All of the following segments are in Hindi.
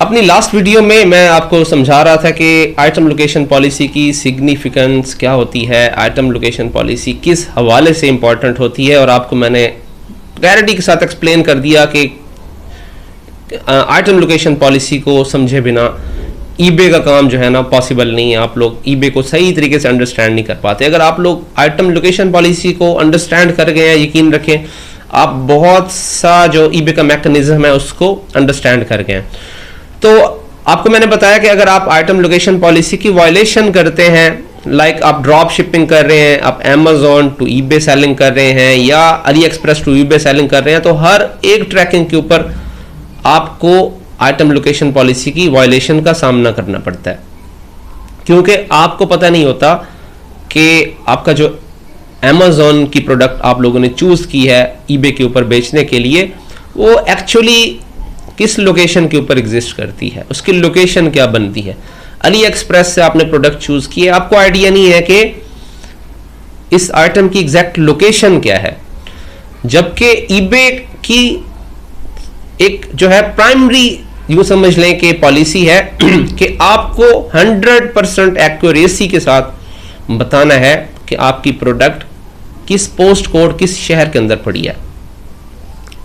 अपनी लास्ट वीडियो में मैं आपको समझा रहा था कि आइटम लोकेशन पॉलिसी की सिग्निफिकेंस क्या होती है, आइटम लोकेशन पॉलिसी किस हवाले से इंपॉर्टेंट होती है, और आपको मैंने क्लैरिटी के साथ एक्सप्लेन कर दिया कि आइटम लोकेशन पॉलिसी को समझे बिना ईबे का काम जो है ना पॉसिबल नहीं है। आप लोग ईबे को सही तरीके से अंडरस्टैंड नहीं कर पाते। अगर आप लोग आइटम लोकेशन पॉलिसी को अंडरस्टैंड कर गए हैं, यकीन रखें आप बहुत सा जो ईबे का मैकेनिज्म है उसको अंडरस्टैंड कर गए हैं। तो आपको मैंने बताया कि अगर आप आइटम लोकेशन पॉलिसी की वायलेशन करते हैं, लाइक आप ड्रॉप शिपिंग कर रहे हैं, आप अमेज़न टू ईबे सेलिंग कर रहे हैं या AliExpress to eBay selling कर रहे हैं, तो हर एक ट्रैकिंग के ऊपर आपको आइटम लोकेशन पॉलिसी की वायलेशन का सामना करना पड़ता है, क्योंकि आपको पता नहीं होता कि आपका जो अमेज़न की प्रोडक्ट आप लोगों ने चूज की है ईबे के ऊपर बेचने के लिए, वो एक्चुअली किस लोकेशन के ऊपर एग्जिस्ट करती है, उसकी लोकेशन क्या बनती है। अली एक्सप्रेस से आपने प्रोडक्ट चूज किए, आपको आइडिया नहीं है कि इस आइटम की एग्जैक्ट लोकेशन क्या है, जबकि ईबे की एक जो है प्राइमरी यूं समझ लें कि पॉलिसी है कि आपको 100% एक्यूरेसी के साथ बताना है कि आपकी प्रोडक्ट किस पोस्ट कोड, किस शहर के अंदर पड़ी है।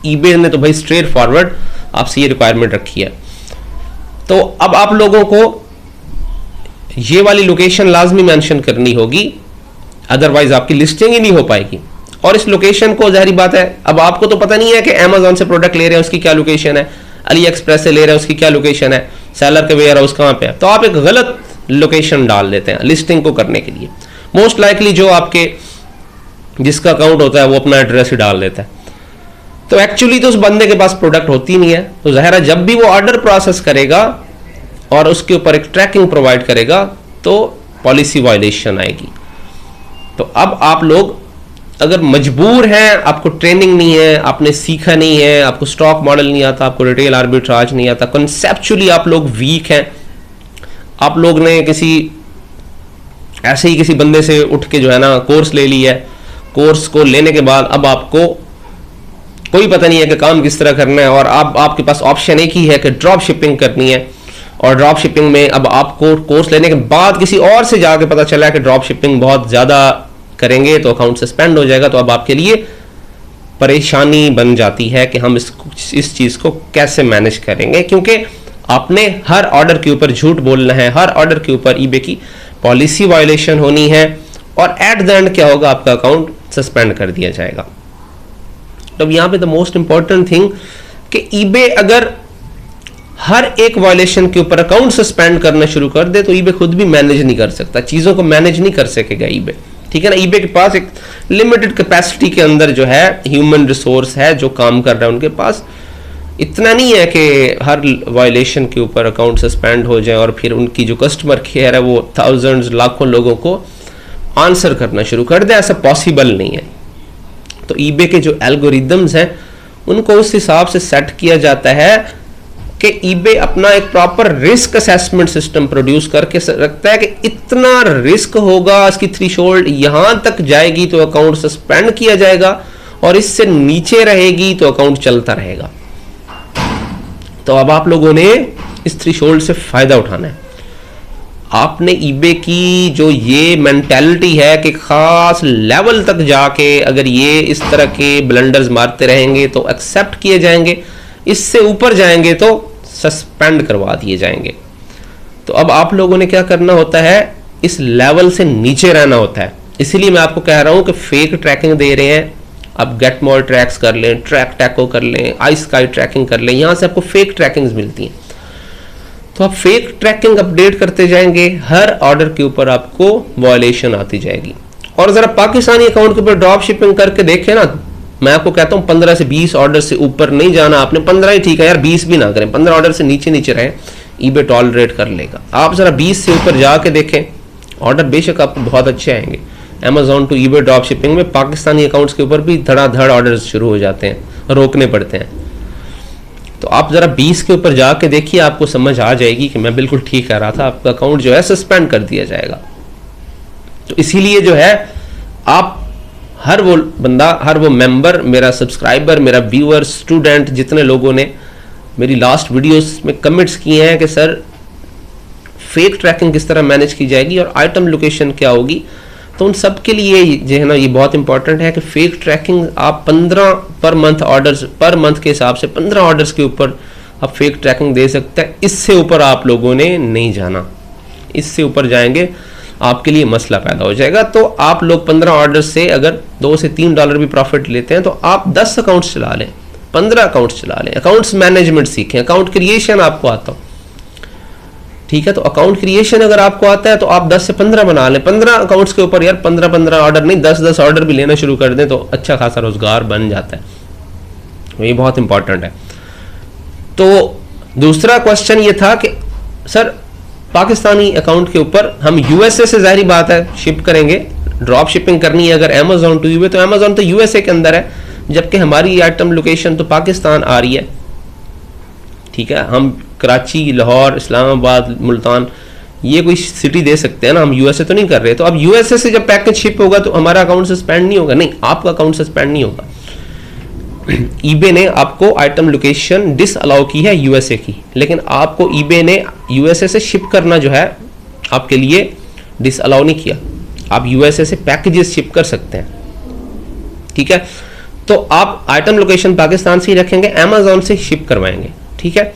ईबे ने तो भाई स्ट्रेट फॉरवर्ड आपसे ये रिक्वायरमेंट रखी है। तो अब आप लोगों को ये वाली लोकेशन लाजमी मेंशन करनी होगी, अदरवाइज आपकी लिस्टिंग ही नहीं हो पाएगी। और इस लोकेशन को जाहिर बात है, अब आपको तो पता नहीं है कि अमेज़न से प्रोडक्ट ले रहे हैं उसकी क्या लोकेशन है, अली एक्सप्रेस से ले रहे हैं उसकी क्या लोकेशन है, सेलर के वेयर हाउस कहाँ पे है, तो आप एक गलत लोकेशन डाल देते हैं लिस्टिंग को करने के लिए। मोस्ट लाइकली जो आपके जिसका अकाउंट होता है वो अपना एड्रेस ही डाल देता है, तो एक्चुअली तो उस बंदे के पास प्रोडक्ट होती नहीं है। तो जाहिर है जब भी वो ऑर्डर प्रोसेस करेगा और उसके ऊपर एक ट्रैकिंग प्रोवाइड करेगा तो पॉलिसी वायलेशन आएगी। तो अब आप लोग अगर मजबूर हैं, आपको ट्रेनिंग नहीं है, आपने सीखा नहीं है, आपको स्टॉक मॉडल नहीं आता, आपको रिटेल आर्बिट्राज नहीं आता, कंसेप्चुअली आप लोग वीक हैं, आप लोग ने किसी ऐसे ही किसी बंदे से उठ के जो है ना कोर्स ले लिया है, कोर्स को लेने के बाद अब आपको कोई पता नहीं है कि काम किस तरह करना है, और आपके पास ऑप्शन एक ही है कि ड्रॉप शिपिंग करनी है। और ड्रॉप शिपिंग में अब आपको कोर्स लेने के बाद किसी और से जाके पता चला कि ड्रॉप शिपिंग बहुत ज़्यादा करेंगे तो अकाउंट सस्पेंड हो जाएगा। तो अब आपके लिए परेशानी बन जाती है कि हम इस चीज़ को कैसे मैनेज करेंगे, क्योंकि आपने हर ऑर्डर के ऊपर झूठ बोलना है, हर ऑर्डर के ऊपर ईबे की पॉलिसी वायलेशन होनी है, और एट द एंड क्या होगा, आपका अकाउंट सस्पेंड कर दिया जाएगा। तो यहाँ पे द मोस्ट इंपॉर्टेंट थिंग कि ईबे अगर हर एक वायलेशन के ऊपर अकाउंट सस्पेंड करना शुरू कर दे तो ईबे खुद भी मैनेज नहीं कर सकता, चीज़ों को मैनेज नहीं कर सकेगा ईबे, ठीक है ना। ईबे के पास एक लिमिटेड कैपेसिटी के अंदर जो है ह्यूमन रिसोर्स है जो काम कर रहा है, उनके पास इतना नहीं है कि हर वायलेशन के ऊपर अकाउंट सस्पेंड हो जाए और फिर उनकी जो कस्टमर केयर है वो थाउजेंड्स लाखों लोगों को आंसर करना शुरू कर दे, ऐसा पॉसिबल नहीं है। तो ईबे के जो एल्गोरिदम्स हैं उनको उस हिसाब से सेट किया जाता है कि ईबे अपना एक proper risk assessment system produce करके रखता है कि इतना रिस्क होगा, इसकी थ्रेशोल्ड यहां तक जाएगी तो अकाउंट सस्पेंड किया जाएगा, और इससे नीचे रहेगी तो अकाउंट चलता रहेगा। तो अब आप लोगों ने इस थ्रेशोल्ड से फायदा उठाना है। आपने ईबे की जो ये मेंटालिटी है कि खास लेवल तक जाके अगर ये इस तरह के ब्लंडर्स मारते रहेंगे तो एक्सेप्ट किए जाएंगे, इससे ऊपर जाएंगे तो सस्पेंड करवा दिए जाएंगे। तो अब आप लोगों ने क्या करना होता है, इस लेवल से नीचे रहना होता है। इसीलिए मैं आपको कह रहा हूं कि फेक ट्रैकिंग दे रहे हैं, आप गेट मोर ट्रैक्स कर लें, ट्रैक टैको कर लें, आई स्काई ट्रैकिंग कर लें, यहां से आपको फेक ट्रैकिंग्स मिलती हैं। तो आप फेक ट्रैकिंग अपडेट करते जाएंगे, हर ऑर्डर के ऊपर आपको वायलेशन आती जाएगी। और जरा पाकिस्तानी अकाउंट के ऊपर ड्रॉप शिपिंग करके देखें ना, मैं आपको कहता हूं 15 से 20 ऑर्डर से ऊपर नहीं जाना आपने। 15 ही ठीक है यार, 20 भी ना करें, 15 ऑर्डर से नीचे नीचे रहें, ईबे टॉलरेट कर लेगा। आप जरा 20 से ऊपर जाके देखें, ऑर्डर बेशक आपको बहुत अच्छे आएंगे। Amazon to eBay drop shipping में पाकिस्तानी अकाउंट्स के ऊपर भी धड़ाधड़ ऑर्डर शुरू हो जाते हैं, रोकने पड़ते हैं। तो आप जरा 20 के ऊपर जाके देखिए, आपको समझ आ जाएगी कि मैं बिल्कुल ठीक कह रहा था, आपका अकाउंट जो है सस्पेंड कर दिया जाएगा। तो इसीलिए जो है आप हर वो बंदा, हर वो मेंबर, मेरा सब्सक्राइबर, मेरा व्यूअर, स्टूडेंट, जितने लोगों ने मेरी लास्ट वीडियोस में कमेंट्स किए हैं कि सर फेक ट्रैकिंग किस तरह मैनेज की जाएगी और आइटम लोकेशन क्या होगी। तो उन सब के लिए जो है ना ये बहुत इंपॉर्टेंट है कि फेक ट्रैकिंग आप 15 पर मंथ के हिसाब से 15 ऑर्डर्स के ऊपर आप फेक ट्रैकिंग दे सकते हैं। इससे ऊपर आप लोगों ने नहीं जाना, इससे ऊपर जाएंगे आपके लिए मसला पैदा हो जाएगा। तो आप लोग 15 ऑर्डर से अगर $2 से $3 भी प्रॉफिट लेते हैं तो आप 10 अकाउंट्स चला लें, 15 अकाउंट्स चला लें, अकाउंट्स मैनेजमेंट सीखें, अकाउंट क्रिएशन आपको आता हो, ठीक है। तो अकाउंट क्रिएशन अगर आपको आता है तो आप 10 से 15 बना लें। 15 अकाउंट्स के ऊपर यार 15 ऑर्डर नहीं, 10 ऑर्डर भी लेना शुरू कर दें तो अच्छा खासा रोजगार बन जाता है। तो ये बहुत इंपॉर्टेंट है। तो दूसरा क्वेश्चन ये था कि सर पाकिस्तानी अकाउंट के ऊपर हम यूएसए से जाहिर बात है शिप करेंगे, ड्रॉप शिपिंग करनी है अगर अमेजोन टू यूए, तो अमेजोन तो यूएसए के अंदर है, जबकि हमारी आइटम लोकेशन तो पाकिस्तान आ रही है, ठीक है। हम कराची, लाहौर, इस्लामाबाद, मुल्तान ये कोई सिटी दे सकते हैं ना, हम यूएसए तो नहीं कर रहे। तो अब यूएसए से जब पैकेज शिप होगा तो हमारा अकाउंट सस्पेंड नहीं होगा, नहीं, आपका अकाउंट सस्पेंड नहीं होगा। ईबे ने आपको आइटम लोकेशन डिसअलाउ की है यूएसए की, लेकिन आपको ईबे ने यूएसए से शिप करना जो है आपके लिए डिसअलाउ नहीं किया। आप यूएसए से पैकेजेस शिप कर सकते हैं, ठीक है। तो आप आइटम लोकेशन पाकिस्तान से ही रखेंगे, अमेजोन से शिप करवाएंगे, ठीक है।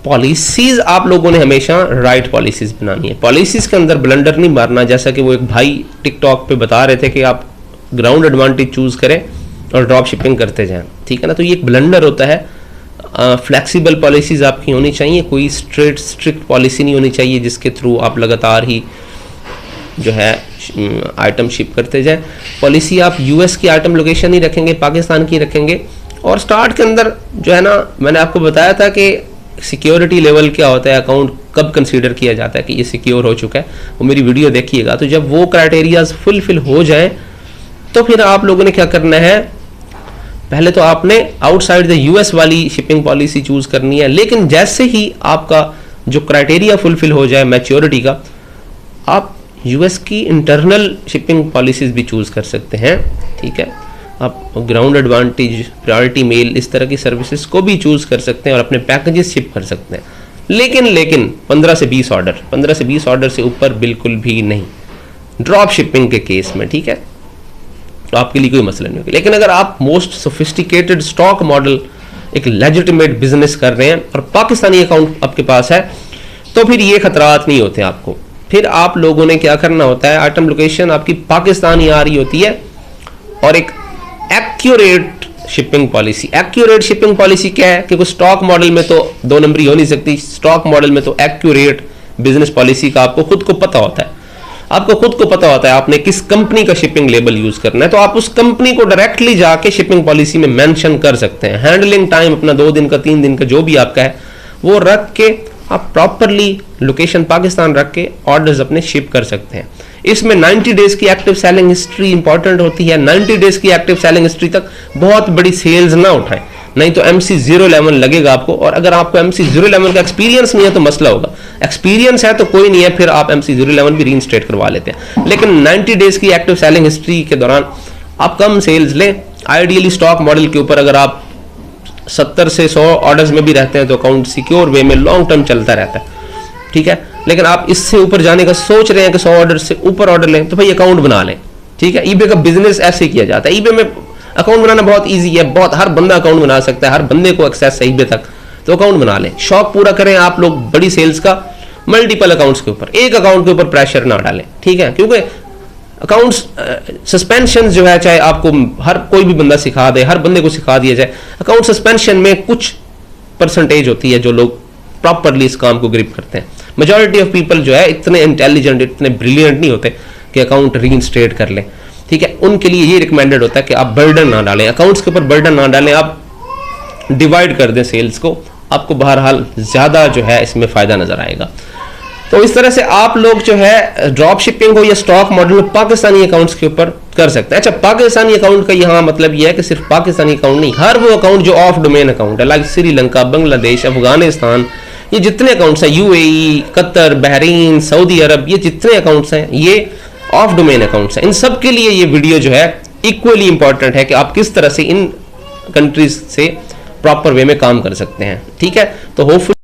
पॉलिसीज आप लोगों ने हमेशा राइट पॉलिसीज बनानी है, पॉलिसीज के अंदर ब्लंडर नहीं मारना। जैसा कि वो एक भाई टिकटॉक पे बता रहे थे कि आप ग्राउंड एडवांटेज चूज करें और ड्रॉप शिपिंग करते जाएं, ठीक है ना। तो ये एक ब्लंडर होता है। फ्लेक्सिबल पॉलिसीज आपकी होनी चाहिए, कोई स्ट्रिक्ट पॉलिसी नहीं होनी चाहिए जिसके थ्रू आप लगातार ही जो है आइटम शिप करते जाएं। पॉलिसी आप यूएस की आइटम लोकेशन ही रखेंगे, पाकिस्तान की रखेंगे। और स्टार्ट के अंदर जो है ना, मैंने आपको बताया था कि सिक्योरिटी लेवल क्या होता है, अकाउंट कब कंसीडर किया जाता है कि ये सिक्योर हो चुका है, वो मेरी वीडियो देखिएगा। तो जब वो क्राइटेरियाज फुलफिल हो जाएं तो फिर आप लोगों ने क्या करना है, पहले तो आपने आउटसाइड द यूएस वाली शिपिंग पॉलिसी चूज करनी है। लेकिन जैसे ही आपका जो क्राइटेरिया फुलफिल हो जाए मैच्योरिटी का, आप यूएस की इंटरनल शिपिंग पॉलिसीज भी चूज कर सकते हैं, ठीक है। आप ग्राउंड एडवांटेज, प्रायोरिटी मेल, इस तरह की सर्विसेज को भी चूज कर सकते हैं और अपने पैकेजेस शिप कर सकते हैं। लेकिन 15 से 20 ऑर्डर से ऊपर बिल्कुल भी नहीं ड्रॉप शिपिंग के केस में, ठीक है। तो आपके लिए कोई मसला नहीं होगा। लेकिन अगर आप मोस्ट सोफिस्टिकेटेड स्टॉक मॉडल एक लेजिटिमेट बिजनेस कर रहे हैं और पाकिस्तानी अकाउंट आपके पास है, तो फिर ये खतरात नहीं होते आपको। फिर आप लोगों ने क्या करना होता है, आइटम लोकेशन आपकी पाकिस्तानी आ रही होती है और एक accurate shipping policy. Accurate shipping policy क्या है, क्योंकि स्टॉक मॉडल में तो 2 नंबरी हो नहीं सकती, स्टॉक मॉडल में तो एक्यूरेट बिजनेस पॉलिसी का आपको खुद को पता होता है। आपको खुद को पता होता है आपने किस कंपनी का शिपिंग लेबल यूज करना है, तो आप उस कंपनी को डायरेक्टली जाके शिपिंग पॉलिसी में मेंशन कर सकते हैं। हैंडलिंग टाइम अपना 2 दिन का, 3 दिन का, जो भी आपका है वो रख के आप प्रॉपरली लोकेशन पाकिस्तान रख के ऑर्डर्स अपने शिप कर सकते हैं। इसमें 90 डेज की एक्टिव सेलिंग हिस्ट्री इंपॉर्टेंट होती है। 90 डेज की एक्टिव सेलिंग हिस्ट्री तक बहुत बड़ी सेल्स ना उठाएं, नहीं तो MC011 लगेगा आपको। और अगर आपको MC011 का एक्सपीरियंस नहीं है तो मसला होगा। एक्सपीरियंस है तो कोई नहीं है, फिर आप MC011 भी रीइंस्टेट करवा लेते हैं। लेकिन 90 डेज की एक्टिव सेलिंग हिस्ट्री के दौरान आप कम सेल्स लें। आइडियली स्टॉक मॉडल के ऊपर अगर आप 70 से 100 ऑर्डर्स में भी रहते हैं तो अकाउंट सिक्योर वे में लॉन्ग टर्म चलता रहता है, ठीक है। लेकिन आप इससे ऊपर जाने का सोच रहे हैं कि 100 ऑर्डर से ऊपर ऑर्डर लें, तो भाई अकाउंट बना लें, ठीक है। ईबे का बिजनेस ऐसे किया जाता है। ईबे में अकाउंट बनाना बहुत इजी है, बहुत हर बंदा अकाउंट बना सकता है, हर बंदे को एक्सेस है ईबे तक। तो अकाउंट बना लें, शौक पूरा करें आप लोग बड़ी सेल्स का। मल्टीपल अकाउंट्स के ऊपर, एक अकाउंट के ऊपर प्रेशर ना डालें, ठीक है। क्योंकि अकाउंट्स सस्पेंशन जो है, चाहे आपको हर कोई भी बंदा सिखा दे, हर बंदे को सिखा दिया जाए, अकाउंट सस्पेंशन में कुछ परसेंटेज होती है जो लोग प्रॉपरली इस काम को ग्रिप करते हैं। मेजॉरिटी ऑफ पीपल जो है इतने इंटेलिजेंट, इतने ब्रिलियंट नहीं होते कि अकाउंट रीइंस्टेट कर लें, ठीक है। उनके लिए ये रिकमेंडेड होता है कि आप बर्डन ना डालें, अकाउंट्स के ऊपर बर्डन ना डालें, आप डिवाइड कर दें सेल्स को, आपको बहरहाल ज्यादा जो है इसमें फायदा नजर आएगा। तो इस तरह से आप लोग जो है ड्रॉप शिपिंग हो या स्टॉक मॉडल में पाकिस्तानी अकाउंट्स के ऊपर कर सकते हैं। अच्छा, पाकिस्तानी अकाउंट का यहाँ मतलब यह है कि सिर्फ पाकिस्तानी अकाउंट नहीं, हर वो अकाउंट जो ऑफ डोमेन अकाउंट है, लाइक श्रीलंका, बांग्लादेश, अफगानिस्तान, ये जितने अकाउंट्स हैं, यूएई, कतर, बहरीन, सऊदी अरब, ये जितने अकाउंट्स हैं ये ऑफ डोमेन अकाउंट्स हैं। इन सब के लिए ये वीडियो जो है इक्वली इंपॉर्टेंट है कि आप किस तरह से इन कंट्रीज से प्रॉपर वे में काम कर सकते हैं। ठीक है, तो होपफुली